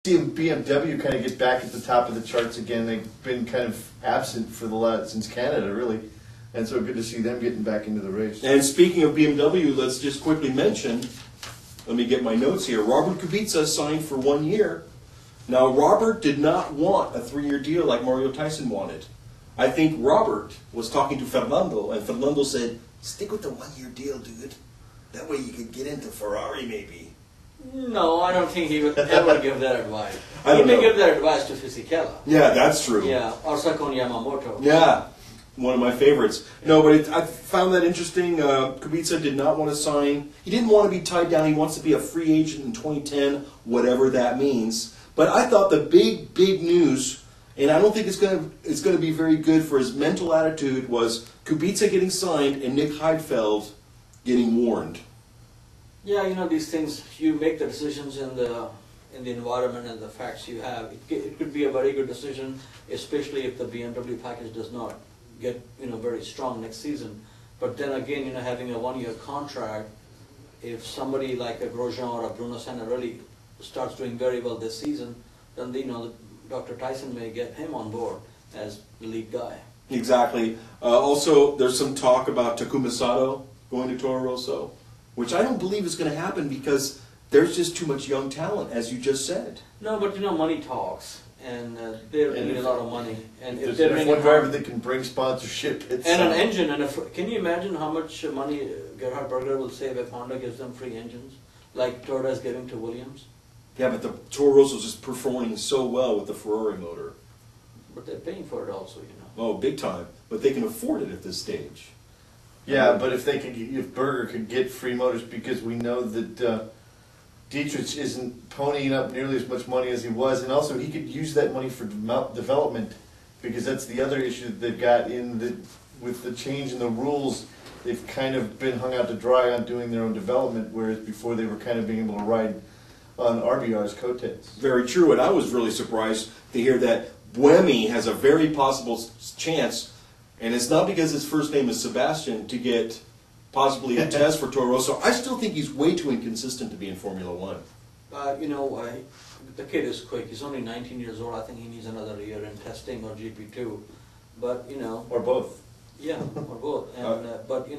seeing BMW kind of get back at the top of the charts again. They've been kind of absent for the last since Canada, really, and so good to see them getting back into the race. And speaking of BMW, let's just quickly mention. Let me get my notes here. Robert Kubica signed for 1 year. Now, Robert did not want a 3-year deal like Mario Tyson wanted. I think Robert was talking to Fernando, and Fernando said, "Stick with the 1-year deal, dude. That way you could get into Ferrari, maybe." No, I don't think he would ever give that advice. I He may give that advice to Fisichella. Yeah, that's true. Yeah, or Sakon Yamamoto. Yeah, one of my favorites. No, but I found that interesting. Kubica did not want to sign. He didn't want to be tied down. He wants to be a free agent in 2010, whatever that means. But I thought the big news, and I don't think it's going to be very good for his mental attitude, was Kubica getting signed and Nick Heidfeld getting warned. Yeah, you know, these things, you make the decisions in the environment and the facts you have. It could be a very good decision, especially if the BMW package does not get, very strong next season. But then again, having a 1-year contract, if somebody like a Grosjean or a Bruno Senna really starts doing very well this season, then Dr. Tyson may get him on board as the lead guy. Exactly. Also, there's some talk about Takuma Sato going to Toro Rosso, which I don't believe is going to happen because there's just too much young talent, as you just said. No, but money talks, and they're bringing a lot of money. And if there's they're an F1 driver that can bring sponsorship, and an engine, can you imagine how much money Gerhard Berger will save if Honda gives them free engines, like Toyota is giving to Williams? Yeah, but the Toro Rosso is just performing so well with the Ferrari motor. But they're paying for it also, Oh, big time. But they can afford it at this stage. Yeah, but if Berger could get free motors, because we know that Dietrich isn't ponying up nearly as much money as he was, and also he could use that money for development, because that's the other issue that they've got with the change in the rules. They've kind of been hung out to dry on doing their own development, whereas before they were kind of being able to ride on RBR's coattails. Very true, and I was really surprised to hear that Buemi has a very possible chance. And it's not because his first name is Sebastian to get possibly a test for Toro Rosso. I still think he's way too inconsistent to be in Formula One. The kid is quick. He's only 19 years old. I think he needs another year in testing or GP2. But, Or both. Yeah, or both. And, but,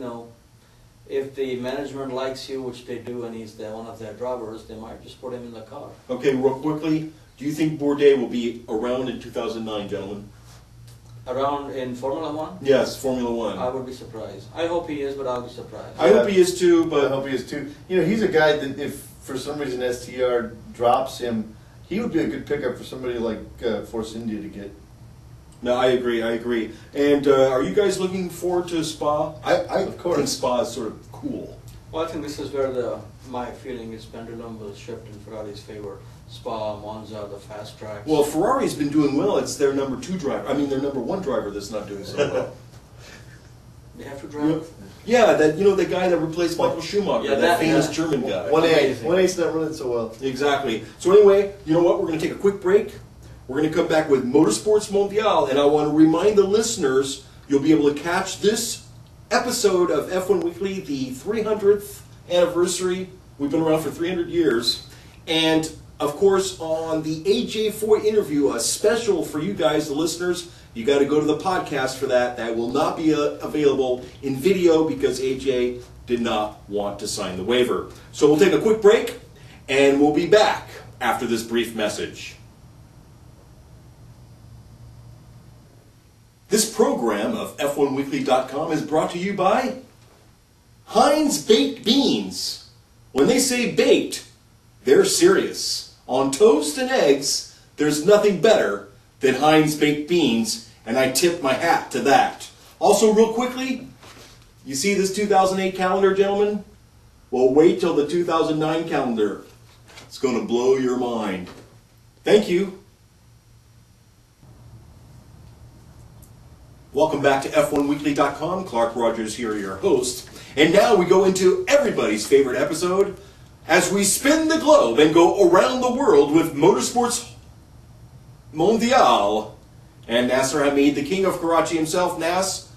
if the management likes you, which they do, and he's one of their drivers, they might just put him in the car. Okay, real quickly, do you think Bourdais will be around in 2009, gentlemen? Around in Formula One? Yes, Formula One. I would be surprised. I hope he is, but I'll be surprised. I hope he is too, but I hope he is too. He's a guy that if for some reason STR drops him, he would be a good pickup for somebody like Force India to get. No, I agree. And are you guys looking forward to Spa? I of course think Spa is sort of cool. Well, I think this is where my feeling is pendulum will shift in Ferrari's favor. Spa, Monza, the fast tracks. Well, Ferrari's been doing well. It's their number 2 driver. I mean, their number 1 driver that's not doing so well. They have to drive? Yeah, the guy that replaced Michael Schumacher, yeah, that famous German guy. 1A's not running so well. Exactly. So anyway, you know what? We're going to take a quick break. We're going to come back with Motorsports Mondial, and I want to remind the listeners you'll be able to catch this episode of F1 Weekly, the 300th anniversary. We've been around for 300 years. And, of course, on the AJ Foy interview, a special for you guys, the listeners. You got to go to the podcast for that. That will not be available in video because AJ did not want to sign the waiver. So we'll take a quick break, and we'll be back after this brief message. This program of F1Weekly.com is brought to you by Heinz Baked Beans. When they say baked, they're serious. On toast and eggs, there's nothing better than Heinz Baked Beans, and I tip my hat to that. Also, real quickly, you see this 2008 calendar, gentlemen? Well, wait till the 2009 calendar. It's going to blow your mind. Thank you. Welcome back to F1Weekly.com. Clark Rogers here, your host. And now we go into everybody's favorite episode as we spin the globe and go around the world with Motorsports Mondial. And Nasir Hamid, the king of Karachi himself. Nas,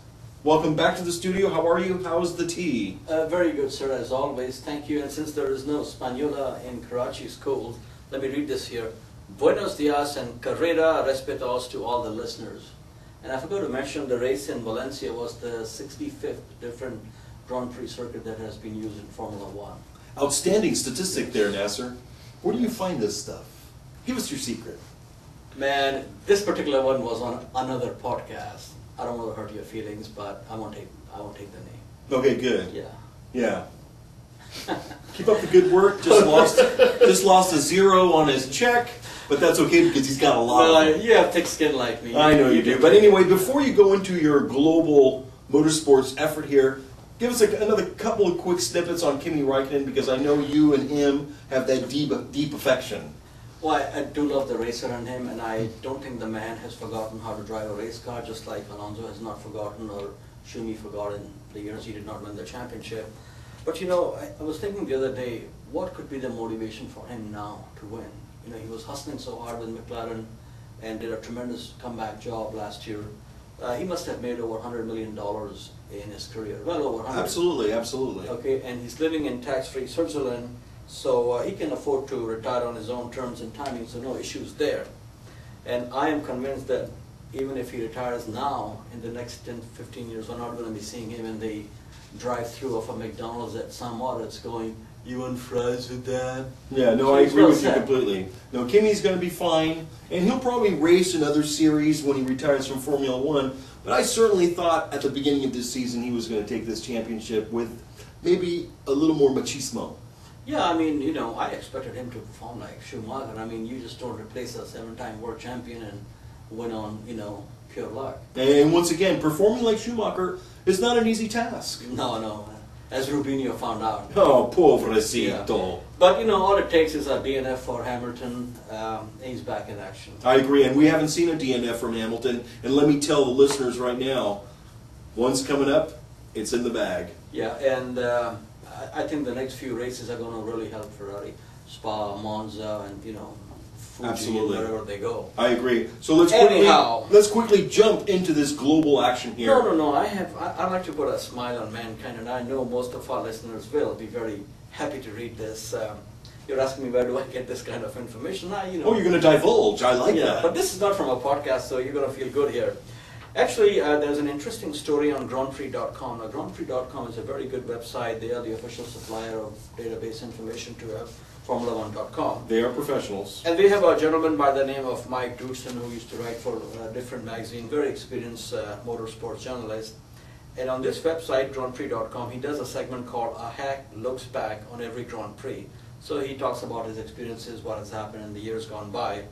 welcome back to the studio. How are you? How's the tea? Very good, sir, as always. Thank you. And since there is no Spaniola in Karachi, it's cold. Let me read this here. Buenos dias and carrera respetos to all the listeners. And I forgot to mention the race in Valencia was the 65th different Grand Prix circuit that has been used in Formula One. Outstanding statistic there, Nasir. Where do you find this stuff? Give us your secret. Man, this particular one was on another podcast. I don't want to hurt your feelings, but I won't take the name. Okay, good. Yeah. Yeah. Keep up the good work. Just lost a 0 on his check, but that's okay because he's got a lot of them. You have thick skin like me. I know you do. But anyway, before you go into your global motorsports effort here, give us another couple of quick snippets on Kimi Räikkönen, because I know you and him have that deep affection. Well, I do love the racer in him, and I don't think the man has forgotten how to drive a race car, just like Alonso has not forgotten, or Schumi forgot in the years he did not win the championship. But you know, I was thinking the other day, what could be the motivation for him now to win? You know, he was hustling so hard with McLaren and did a tremendous comeback job last year. He must have made over $100 million in his career, well over 100. Absolutely, absolutely. Okay, and he's living in tax-free Switzerland, so he can afford to retire on his own terms and timing, so no issues there. And I am convinced that even if he retires now, in the next 10, 15 years, we're not going to be seeing him in the drive-through of a McDonald's at some it's going, "You want fries with that?" Yeah, no, So I he's agree well with you set. completely. No, Kimi's going to be fine, and he'll probably race another series when he retires from Formula One. But I certainly thought at the beginning of this season he was going to take this championship with maybe a little more machismo. Yeah, I mean, you know, I expected him to perform like Schumacher. I mean, you just don't replace a 7-time world champion and win on, you know, pure luck. And once again, performing like Schumacher is not an easy task. No. As Rubinho found out. Oh, pobrecito. But, you know, all it takes is a DNF for Hamilton. He's back in action. I agree, and we haven't seen a DNF from Hamilton. And let me tell the listeners right now, one's coming up, it's in the bag. Yeah, and I think the next few races are going to really help Ferrari. Spa, Monza, and, you know, Fuji, Absolutely. wherever they go. I agree. So let's quickly jump into this global action here. No. I like to put a smile on mankind, and I know most of our listeners will be very happy to read this. You're asking me where do I get this kind of information? You know. Oh, you're going to divulge. I like Yeah, that. but this is not from a podcast, so you're going to feel good here. Actually, there's an interesting story on GrandPrix.com. Now, GrandPrix.com is a very good website. They are the official supplier of database information to Formula1.com. They are professionals. And they have a gentleman by the name of Mike Dudson who used to write for different magazines, very experienced motorsports journalist. And on this website, GrandPrix.com, he does a segment called A Hack Looks Back on Every Grand Prix. So he talks about his experiences, what has happened in the years gone by.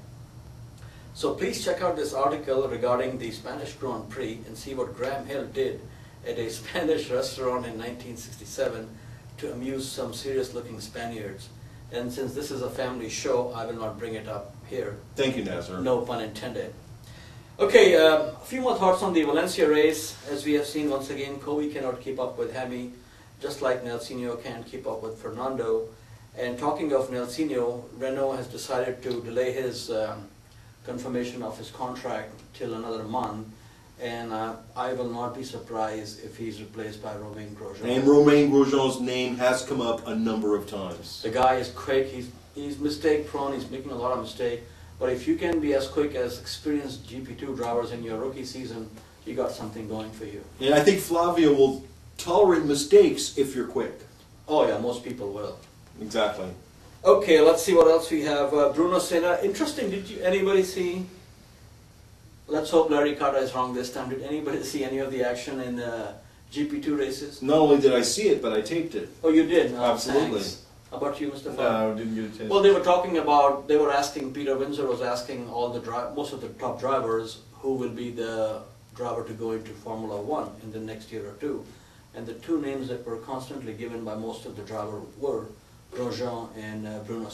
So please check out this article regarding the Spanish Grand Prix and see what Graham Hill did at a Spanish restaurant in 1967 to amuse some serious-looking Spaniards. And since this is a family show, I will not bring it up here. Thank you, Nasir. No pun intended. Okay, a few more thoughts on the Valencia race. As we have seen once again, Cowie cannot keep up with Hemi, just like Nelsinho can't keep up with Fernando. And talking of Nelsinho, Renault has decided to delay his confirmation of his contract till another month. And I will not be surprised if he's replaced by Romain Grosjean. And Romain Grosjean's name has come up a number of times. The guy is quick, he's mistake prone, he's making a lot of mistakes. But if you can be as quick as experienced GP2 drivers in your rookie season, you got something going for you. And I think Flavio will tolerate mistakes if you're quick. Oh yeah, most people will. Exactly. Okay, let's see what else we have. Bruno Senna, interesting, anybody see? Let's hope Larry Carter is wrong this time. Did anybody see any of the action in GP2 races? Not only did I see it, but I taped it. Oh, you did? Absolutely. Thanks. How about you, Mr. No, didn't get a chance. Well, they were asking, Peter Windsor was asking most of the top drivers who will be the driver to go into Formula One in the next year or two. And the two names that were constantly given by most of the drivers were Grosjean and Bruno.